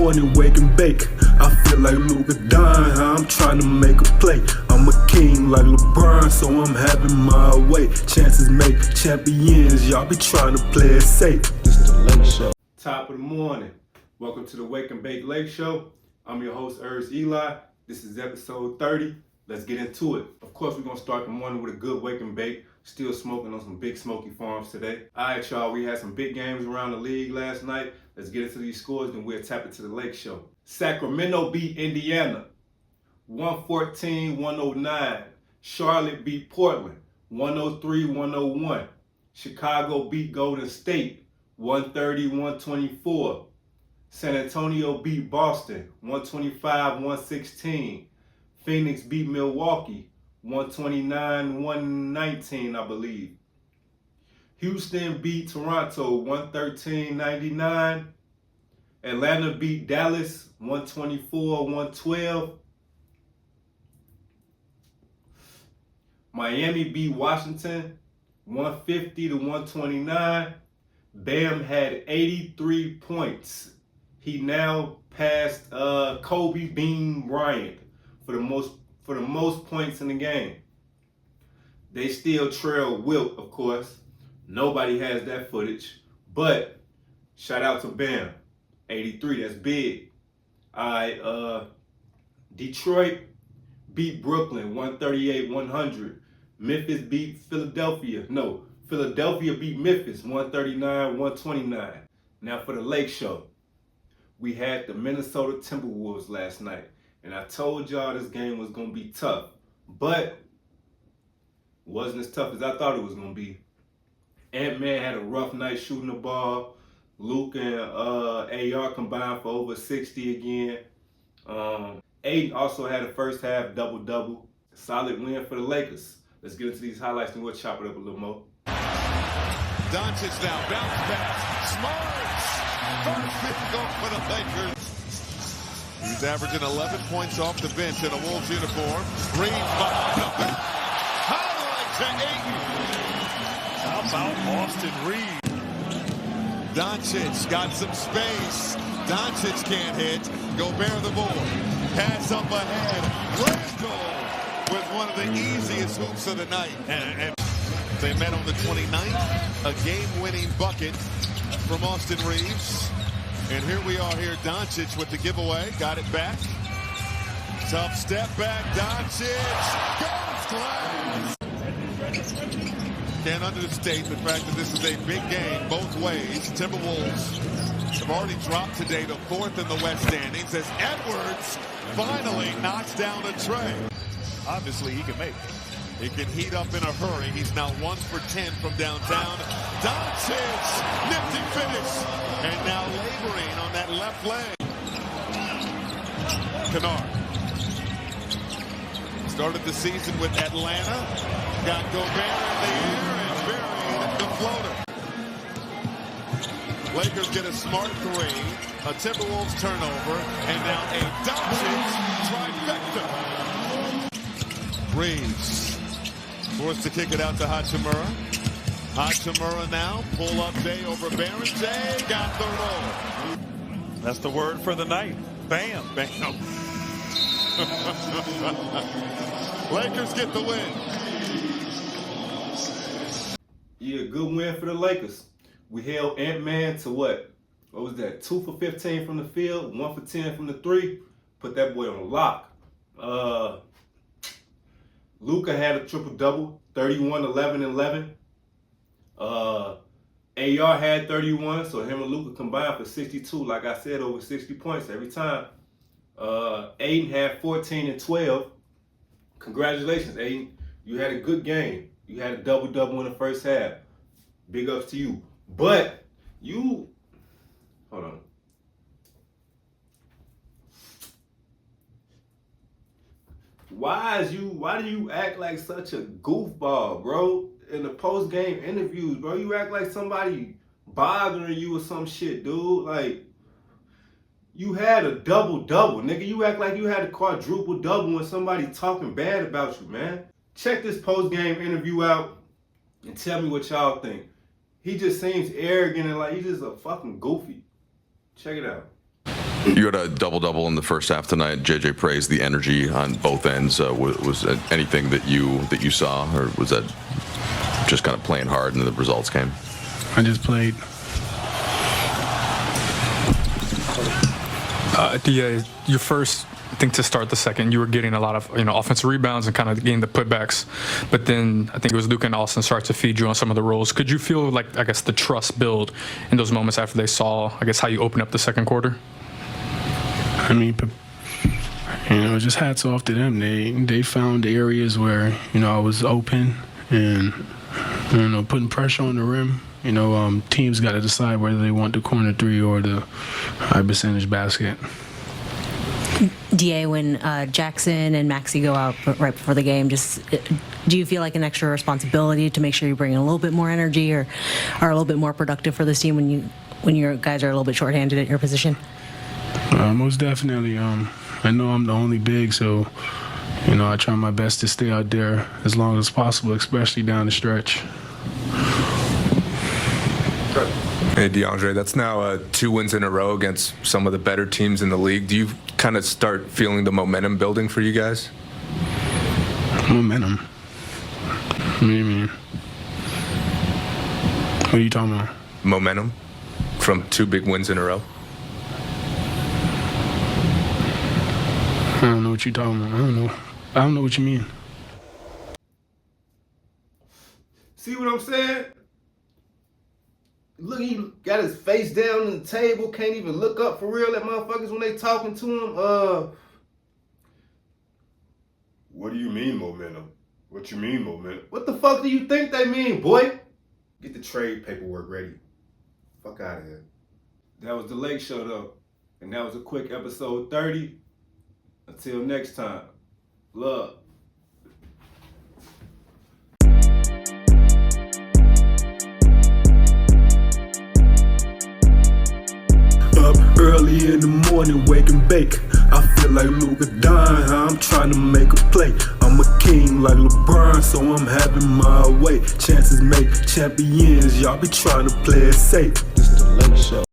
morning, wake and bake. I feel like Luka dying, I'm trying to make a play. I'm a king like LeBron, so I'm having my way. Chances make champions, y'all be trying to play it safe. This is the Lake Show. Top of the morning. Welcome to the Wake and Bake Lake Show. I'm your host, Eli. This is episode 30. Let's get into it. Of course, we're going to start the morning with a good wake and bake. Still smoking on some Big Smoky Farms today. All right, y'all, we had some big games around the league last night. Let's get into these scores, then we'll tap into the Lake Show. Sacramento beat Indiana, 114-109. Charlotte beat Portland, 103-101. Chicago beat Golden State, 130-124. San Antonio beat Boston, 125-116. Phoenix beat Milwaukee, 129-119, I believe. Houston beat Toronto, 113-99. Atlanta beat Dallas, 124-112. Miami beat Washington, 150-129. Bam had 83 points. He now passed Kobe Bean Bryant for the most points in the game. They still trail Wilt, of course. Nobody has that footage, but shout out to Bam, 83. That's big. All right, Detroit beat Brooklyn, 138-100. Memphis beat Philadelphia. No, Philadelphia beat Memphis, 139-129. Now for the Lake Show. We had the Minnesota Timberwolves last night. And I told y'all this game was going to be tough. But it wasn't as tough as I thought it was going to be. Ant-Man had a rough night shooting the ball. Luka and AR combined for over 60 again. Ayton also had a first half double-double. Solid win for the Lakers. Let's get into these highlights and we'll chop it up a little more. Doncic now, bounce pass. Smarts! First field goal for the Lakers. He's averaging 11 points off the bench in a Wolves uniform. Green behind the back. Highlight to Ayton. How about Austin Reed? Doncic got some space. Doncic can't hit. Gobert the board. Pass up ahead. Randall with one of the easiest hoops of the night. And they met on the 29th. A game-winning bucket from Austin Reeves. And here we are here, Doncic with the giveaway. Got it back. Tough step back, Doncic. Goes glass. Can't understate the fact that this is a big game both ways. Timberwolves have already dropped today to 4th in the West standings as Edwards finally knocks down a tray. Obviously, he can make it. He can heat up in a hurry. He's now 1 for 10 from downtown. Doncic, nifty finish. And now laboring on that left leg. Kennard. Started the season with Atlanta. Got Gobert in the air and buried the floater. Lakers get a smart three. A Timberwolves turnover. And now a Doncic trifecta. Reeves. Forced to kick it out to Hachimura. Hachimura now, pull up Jay over Baron. Jay got the roll. That's the word for the night. Bam. Bam. Lakers get the win. Yeah, good win for the Lakers. We held Ant-Man to what? What was that? 2 for 15 from the field, 1 for 10 from the three. Put that boy on lock. Luka had a triple-double, 31, 11, 11. AR had 31, so him and Luka combined for 62. Like I said, over 60 points every time. Ayton had 14 and 12. Congratulations, Ayton. You had a good game. You had a double-double in the first half. Big ups to you. But you, hold on. Why do you act like such a goofball, bro? In the post-game interviews, bro, you act like somebody bothering you or some shit, dude. Like, you had a double-double, nigga. You act like you had a quadruple-double when somebody talking bad about you, man. Check this post-game interview out and tell me what y'all think. He just seems arrogant and like he's just a fucking goofy. Check it out. You had a double-double in the first half tonight. JJ praised the energy on both ends. Was anything that you saw, or was that just kind of playing hard and the results came? I just played. Your first, I think, to start the second, you were getting a lot of offensive rebounds and kind of getting the putbacks. But then I think it was Luka and Austin started to feed you on some of the rolls. Could you feel like, I guess, the trust build in those moments after they saw, I guess, how you opened up the second quarter? I mean, just hats off to them. They found areas where I was open and putting pressure on the rim. Teams got to decide whether they want the corner three or the high percentage basket. DA, when Jackson and Maxey go out right before the game, do you feel like an extra responsibility to make sure you bring in a little bit more energy or are a little bit more productive for this team when your guys are a little bit shorthanded at your position? Most definitely. I know I'm the only big, so I try my best to stay out there as long as possible, especially down the stretch. Hey, DeAndre, that's now 2 wins in a row against some of the better teams in the league. Do you kind of start feeling the momentum building for you guys? Momentum? What do you mean? What are you talking about? Momentum from 2 big wins in a row. I don't know what you're talking about. I don't know what you mean. See what I'm saying? Look, he got his face down on the table, can't even look up for real at motherfuckers when they talking to him. What do you mean momentum? What you mean momentum? What the fuck do you think they mean, boy? Get the trade paperwork ready. Fuck out of here. That was the Lake Show, though. And that was a quick episode 30. Until next time, love. Up early in the morning, wake and bake. I feel like Luka dying, I'm trying to make a play. I'm a king like LeBron, so I'm having my way. Chances make champions, y'all be trying to play it safe. This is the Lake Show.